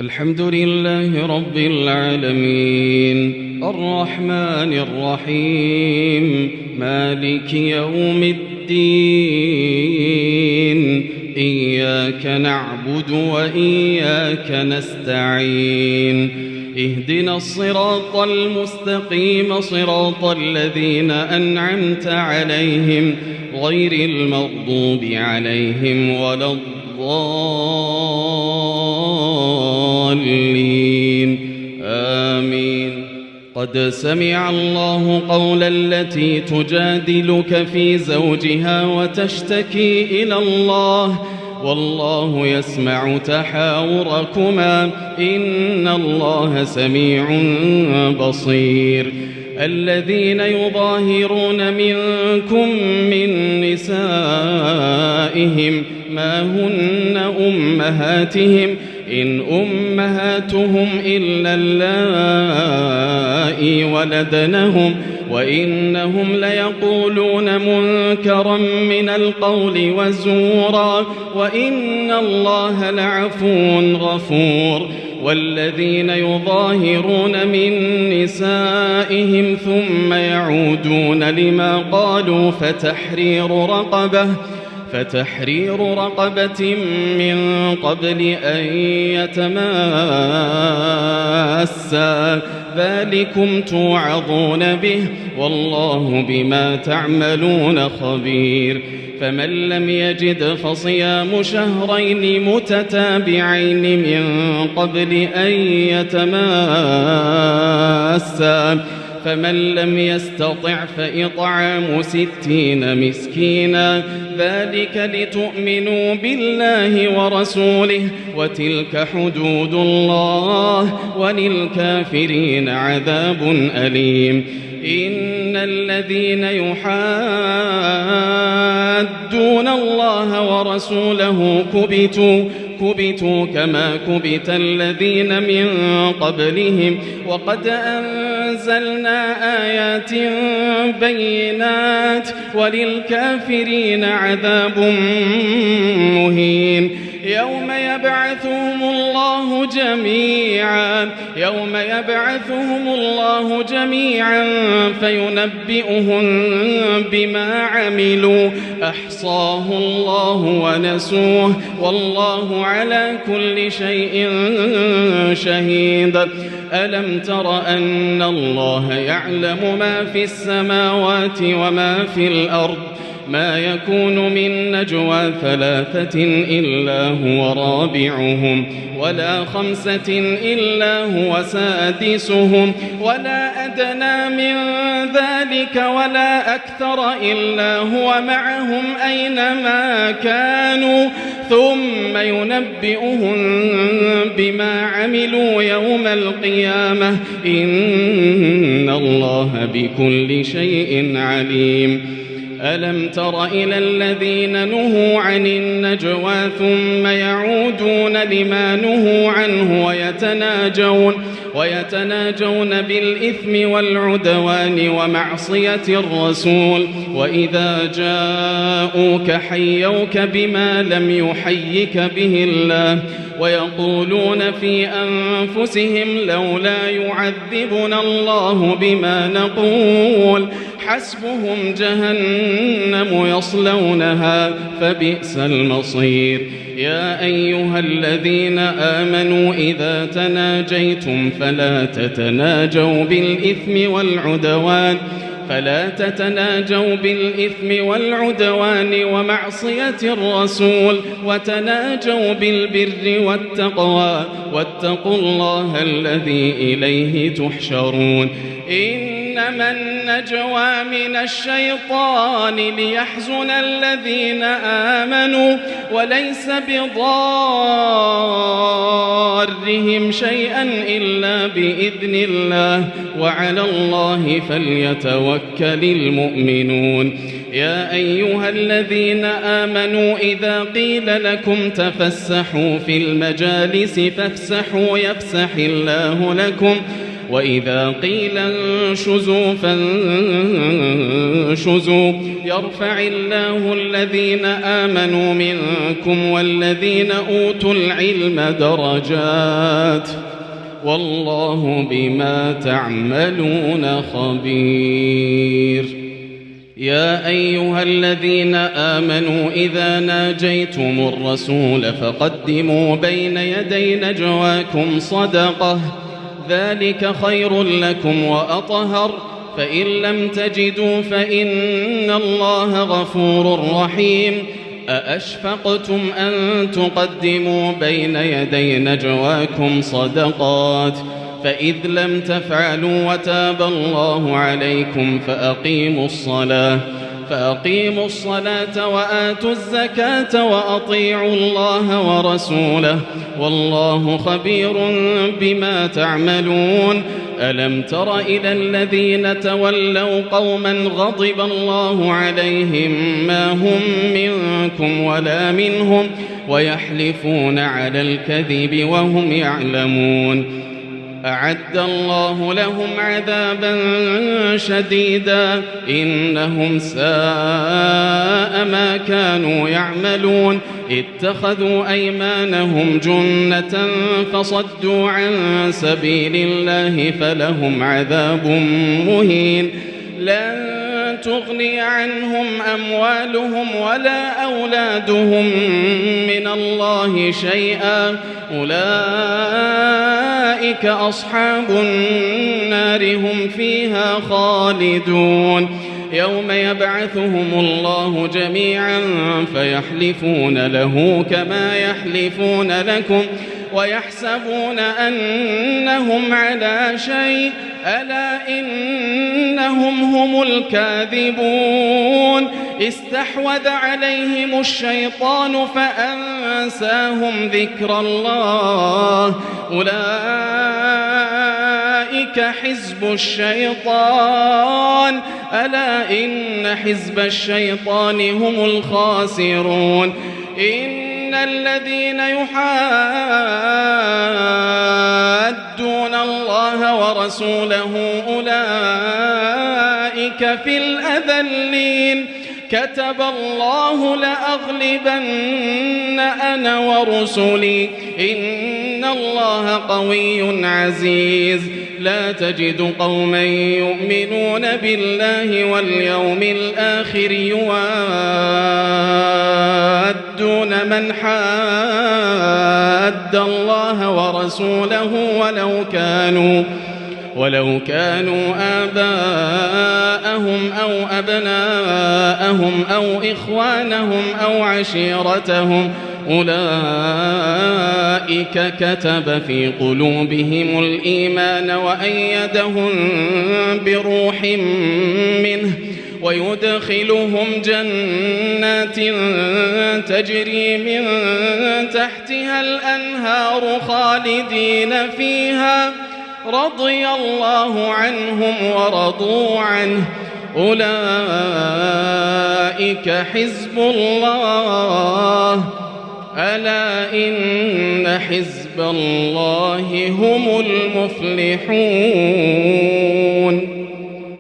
الحمد لله رب العالمين الرحمن الرحيم مالك يوم الدين إياك نعبد وإياك نستعين اهدنا الصراط المستقيم صراط الذين أنعمت عليهم غير المغضوب عليهم ولا الضالين آمين. قد سمع الله قول التي تجادلك في زوجها وتشتكي إلى الله والله يسمع تحاوركما إن الله سميع بصير. الذين يظاهرون منكم من نسائهم ما هن أمهاتهم إن أمهاتهم إلا اللائي ولدنهم وإنهم ليقولون منكرا من القول وزورا وإن الله لعفو غفور. والذين يظاهرون من نسائهم ثم يعودون لما قالوا فتحرير رقبة من قبل أن يتماسا ذلكم توعظون به والله بما تعملون خبير. فمن لم يجد فصيام شهرين متتابعين من قبل أن يتماسا فمن لم يستطع فإطعام 60 مسكينا ذلك لتؤمنوا بالله ورسوله وتلك حدود الله وللكافرين عذاب أليم. إن الذين يحادون الله ورسوله كبتوا كما كبت الذين من قبلهم وقد أنزلنا آيات بينات وللكافرين عذاب مهين. يوم يبعثهم الله جميعا فينبئهم بما عملوا أحصاه الله ونسوه والله على كل شيء شهيد. ألم تر أن الله يعلم ما في السماوات وما في الأرض ما يكون من نجوى 3 إلا هو رابعهم ولا 5 إلا هو سادسهم ولا أدنى من ذلك ولا أكثر إلا هو معهم أينما كانوا ثم ينبئهم بما عملوا يوم القيامة إن الله بكل شيء عليم. ألم تر إلى الذين نهوا عن النجوى ثم يعودون لما نهوا عنه ويتناجون بالإثم والعدوان ومعصية الرسول وإذا جاءوك حيوك بما لم يحيك به الله ويقولون في أنفسهم لولا يعذبنا الله بما نقول حسبهم جهنم يصلونها فبئس المصير. يا أيها الذين آمنوا إذا تناجيتم فلا تتناجوا بالإثم والعدوان ومعصية الرسول وتناجوا بالبر والتقوى واتقوا الله الذي إليه تحشرون. إنما النجوى من الشيطان ليحزن الذين آمنوا وليس بضارهم شيئا إلا بإذن الله وعلى الله فليتوكل المؤمنون. يا أيها الذين آمنوا إذا قيل لكم تفسحوا في المجالس فافسحوا يفسح الله لكم وإذا قيل انشزوا فانشزوا يرفع الله الذين آمنوا منكم والذين أوتوا العلم درجات والله بما تعملون خبير. يا أيها الذين آمنوا إذا ناجيتم الرسول فقدموا بين يدي نجواكم صدقة ذلك خير لكم وأطهر فإن لم تجدوا فإن الله غفور رحيم. أأشفقتم أن تقدموا بين يدي نجواكم صدقات فإذ لم تفعلوا وتاب الله عليكم فأقيموا الصلاة وآتوا الزكاة وأطيعوا الله ورسوله والله خبير بما تعملون. ألم تر إلى الذين تولوا قوما غضب الله عليهم ما هم منكم ولا منهم ويحلفون على الكذب وهم يعلمون. أعد الله لهم عذابا شديدا إنهم ساء ما كانوا يعملون. اتخذوا أيمانهم جنة فصدوا عن سبيل الله فلهم عذاب مهين. لن تغني عنهم أموالهم ولا أولادهم من الله شيئا أولئك أصحاب النار هم فيها خالدون. يوم يبعثهم الله جميعا فيحلفون له كما يحلفون لكم ويحسبون أنهم على شيء ألا إنهم هم الكاذبون. استحوذ عليهم الشيطان فأنساهم ذكر الله أولئك حزب الشيطان ألا إن حزب الشيطان هم الخاسرون. إن الذين يحادون الله ورسوله أولئك في الأذلين. كتب الله لأغلبن أنا ورسلي إن الله قوي عزيز. لا تجد قوما يؤمنون بالله واليوم الآخر يوادون من حاد الله ورسوله ولو كانوا آباءهم أو أبناءهم أو إخوانهم أو عشيرتهم أولئك كتب في قلوبهم الإيمان وأيدهم بروح منه ويدخلهم جنات تجري من تحتها الأنهار خالدين فيها رضي الله عنهم ورضوا عنه أولئك حزب الله ألا إن حزب الله هم المفلحون.